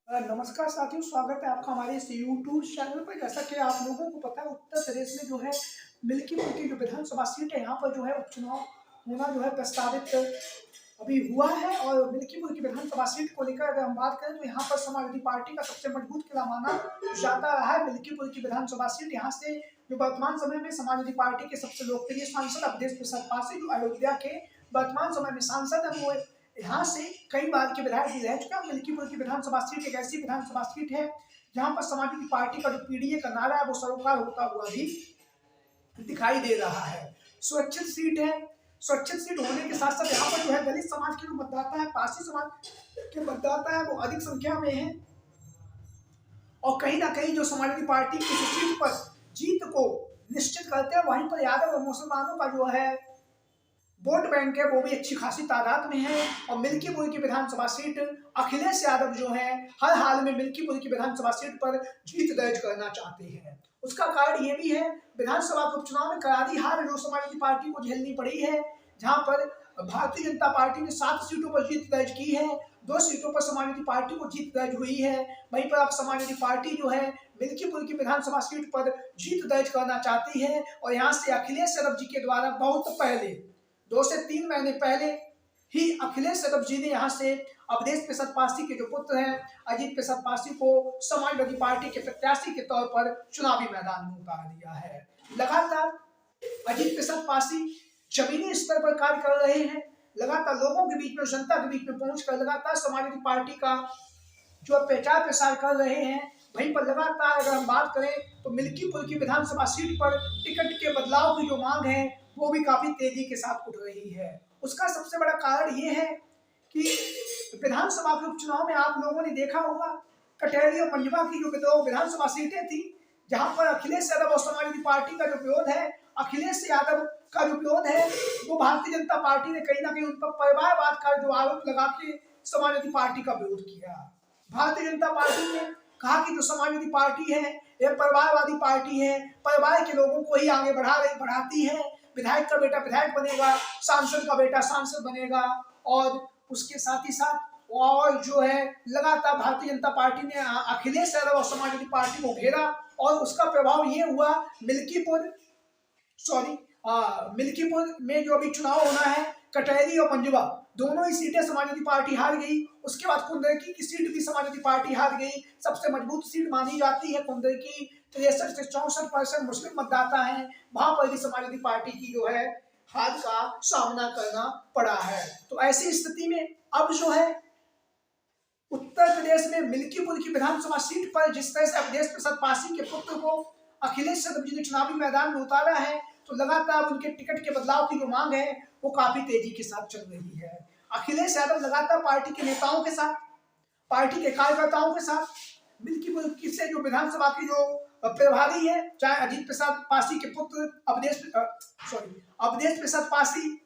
नमस्कार साथियों, स्वागत है आपका हमारे इस यूट्यूब चैनल पर। जैसा कि आप लोगों को पता है, उत्तर प्रदेश में जो है मिल्कीपुर की जो विधानसभा सीट है, यहाँ पर जो है उपचुनाव होना जो है प्रस्तावित अभी हुआ है। और मिल्कीपुर की विधानसभा सीट को लेकर अगर हम बात करें तो यहाँ पर समाजवादी पार्टी का सबसे मजबूत किला माना जाता रहा है। मिल्कीपुर की विधानसभा सीट, यहाँ से जो वर्तमान समय में समाजवादी पार्टी के सबसे लोकप्रिय सांसद अवधेश प्रसाद पासी, जो अयोध्या के वर्तमान समय में सांसद है, वो यहाँ से कई बार के विधायक भी रह चुके हैं। मिल्कीपुर की विधानसभा सीट एक ऐसी विधानसभा सीट है जहाँ पर समाजवादी पार्टी का जो पीडीए का नारा है वो सरोकार होता हुआ भी दिखाई दे रहा है। सुरक्षित सीट है। सुरक्षित सीट होने के साथ साथ यहाँ पर जो है दलित समाज के जो मतदाता है, पारसी समाज के मतदाता है, वो अधिक संख्या में है। और कहीं ना कहीं जो समाजवादी पार्टी की सीट पर जीत को निश्चित करते हैं, वहीं पर यादव और मुसलमानों का जो है वोट बैंक है वो भी अच्छी खासी तादाद में है। और मिल्कीपुर की विधानसभा सीट अखिलेश यादव जो है हर हाल में मिल्कीपुर की विधानसभा सीट पर जीत दर्ज करना चाहते हैं। उसका कारण ये भी है, विधानसभा के उपचुनाव में करारी हार जो समाजवादी पार्टी को झेलनी पड़ी है, जहां पर भारतीय जनता पार्टी ने 7 सीटों पर जीत दर्ज की है, 2 सीटों पर समाजवादी पार्टी को जीत दर्ज हुई है। वहीं पर अब समाजवादी पार्टी जो है मिल्कीपुर की विधानसभा सीट पर जीत दर्ज करना चाहती है। और यहाँ से अखिलेश यादव जी के द्वारा बहुत पहले 2 से 3 महीने पहले ही अखिलेश यादव जी ने यहाँ से अवधेश प्रसाद पासी के जो पुत्र हैं अजीत प्रसाद पासी को समाजवादी पार्टी के प्रत्याशी के तौर पर चुनावी मैदान में उतार दिया है। लगातार अजीत प्रसाद पासी जमीनी स्तर पर कार्य कर रहे हैं, लगातार लोगों के बीच में, जनता के बीच में पहुंचकर लगातार समाजवादी पार्टी का जो प्रचार प्रसार कर रहे हैं। वहीं पर लगातार अगर हम बात करें तो मिल्कीपुर की विधानसभा सीट पर टिकट के बदलाव की जो मांग है वो भी काफी तेजी के साथ उठ रही है। उसका सबसे बड़ा कारण ये है कि विधानसभा के उपचुनाव में आप लोगों ने देखा होगा, कटहरी और मंजवा की जो 2 विधानसभा सीटें थी, जहां पर अखिलेश यादव और समाजवादी पार्टी का जो विरोध है, अखिलेश यादव का जो विरोध है वो भारतीय जनता पार्टी ने कहीं ना कहीं उन पर परिवारवाद का जो आरोप लगा के समाजवादी पार्टी का विरोध किया। भारतीय जनता पार्टी ने कहा कि जो समाजवादी पार्टी है यह परिवारवादी पार्टी है, परिवार के लोगों को ही आगे बढ़ाती है। विधायक का बेटा विधायक बनेगा, सांसद का बेटा सांसद बनेगा। और उसके साथ ही साथ और जो है लगातार भारतीय जनता पार्टी ने अखिलेश यादव और समाजवादी पार्टी को घेरा। और उसका प्रभाव ये हुआ मिल्कीपुर में जो अभी चुनाव होना है, कटहरी और मंजवा दोनों ही सीटें समाजवादी पार्टी हार गई। उसके बाद कुंदरकी की सीट भी समाजवादी पार्टी हार गई। सबसे मजबूत सीट मानी जाती है कुंदरकी, 63 से 64% मुस्लिम मतदाता हैं, वहां पर भी समाजवादी पार्टी की जो है हार का सामना करना पड़ा है। तो ऐसी स्थिति में अब जो है उत्तर प्रदेश में मिल्कीपुर की विधानसभा सीट पर जिस तरह से अवधेश प्रसाद पासी के पुत्र को अखिलेश यादव जी ने चुनावी मैदान में उतारा है, तो लगातार उनके टिकट के बदलाव की जो मांग है वो काफी तेजी के साथ चल रही है। अखिलेश यादव लगातार पार्टी के नेताओं के साथ, पार्टी के कार्यकर्ताओं के साथ, मिल्कीपुर की से जो विधानसभा की जो प्रभारी है, चाहे अजीत प्रसाद पासी के पुत्र अवधेश प्रसाद पासी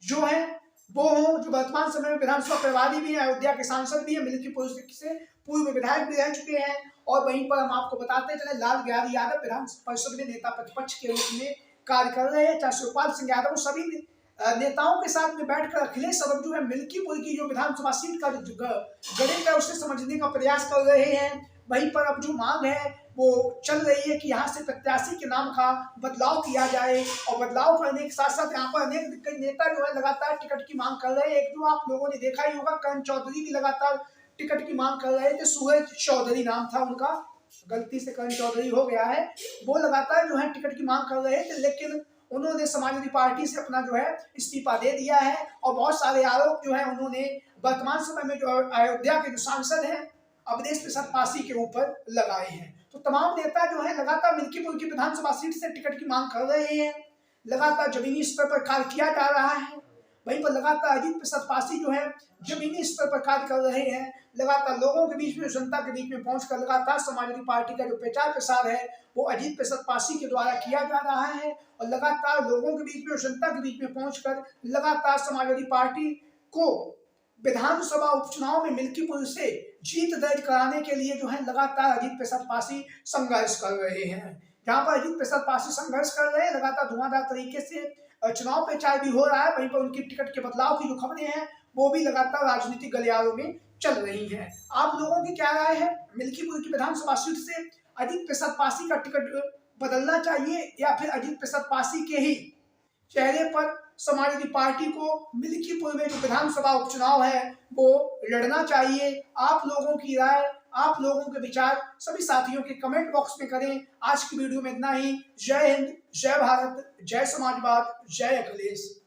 जो है वो हो, जो वर्तमान समय में विधानसभा प्रभारी भी है, अयोध्या के सांसद भी है, मिल्कीपुर से पूर्व विधायक भी रह चुके हैं। और वहीं पर हम आपको बताते चले लाल बिहारी यादव विधान परिषद में नेता प्रतिपक्ष के रूप में कार्य कर रहे हैं, चाहे शिवपाल सिंह यादव, सभी नेताओं के साथ में बैठकर अखिलेश यादव जो है मिल्कीपुर की जो विधानसभा सीट का जो गणित है उसे समझने का प्रयास कर रहे हैं। वहीं पर अब जो मांग है वो चल रही है कि यहाँ से प्रत्याशी के नाम का बदलाव किया जाए। और बदलाव करने के साथ साथ यहाँ पर अनेक नेता जो है लगातार टिकट की मांग कर रहे हैं। एक जो आप लोगों ने देखा ही होगा, करण चौधरी भी लगातार टिकट की मांग कर रहे थे, सूरज चौधरी नाम था उनका, गलती से करण चौधरी हो गया है, वो लगातार जो है टिकट की मांग कर रहे थे, लेकिन उन्होंने समाजवादी पार्टी से अपना जो है इस्तीफा दे दिया है। और बहुत सारे आरोप जो है उन्होंने वर्तमान समय में जो अयोध्या के जो सांसद हैं अवधेश प्रसाद पासी के ऊपर लगाए हैं। तो तमाम नेता जो है लगातार मिल्कीपुर की विधानसभा सीट से टिकट की मांग कर रहे हैं, लगातार जमीनी स्तर पर कार्य किया जा रहा है। वहीं पर लगातार अजीत प्रसाद पासी जो है जमीनी स्तर पर कार्य कर रहे हैं, लगातार लोगों के बीच में, जनता के बीच में पहुंचकर लगातार समाजवादी पार्टी का जो प्रचार प्रसार है वो अजीत प्रसाद पासी के द्वारा किया जा रहा है। और लगातार लोगों के बीच में, जनता के बीच में पहुंचकर लगातार समाजवादी पार्टी को विधानसभा उपचुनाव में मिल्कीपुर से जीत दर्ज कराने के लिए जो है लगातार अजीत प्रसाद पासी संघर्ष कर रहे हैं। जहां पर अजीत प्रसाद पासी संघर्ष कर रहे हैं, लगातार धुआंधार तरीके से चुनाव प्रचार भी हो रहा है, वहीं पर उनकी टिकट के बदलाव की जो खबरें हैं वो भी लगातार राजनीतिक गलियारों में चल रही हैं। आप लोगों की क्या राय है? मिल्कीपुर की विधानसभा सीट से अजीत प्रसाद पासी का टिकट बदलना चाहिए या फिर अजीत प्रसाद पासी के ही चेहरे पर समाजवादी पार्टी को मिल्कीपुर में जो विधानसभा उपचुनाव है वो लड़ना चाहिए? आप लोगों की राय, आप लोगों के विचार सभी साथियों के कमेंट बॉक्स में करें। आज की वीडियो में इतना ही। जय हिंद, जय भारत, जय समाजवाद, जय अखिलेश।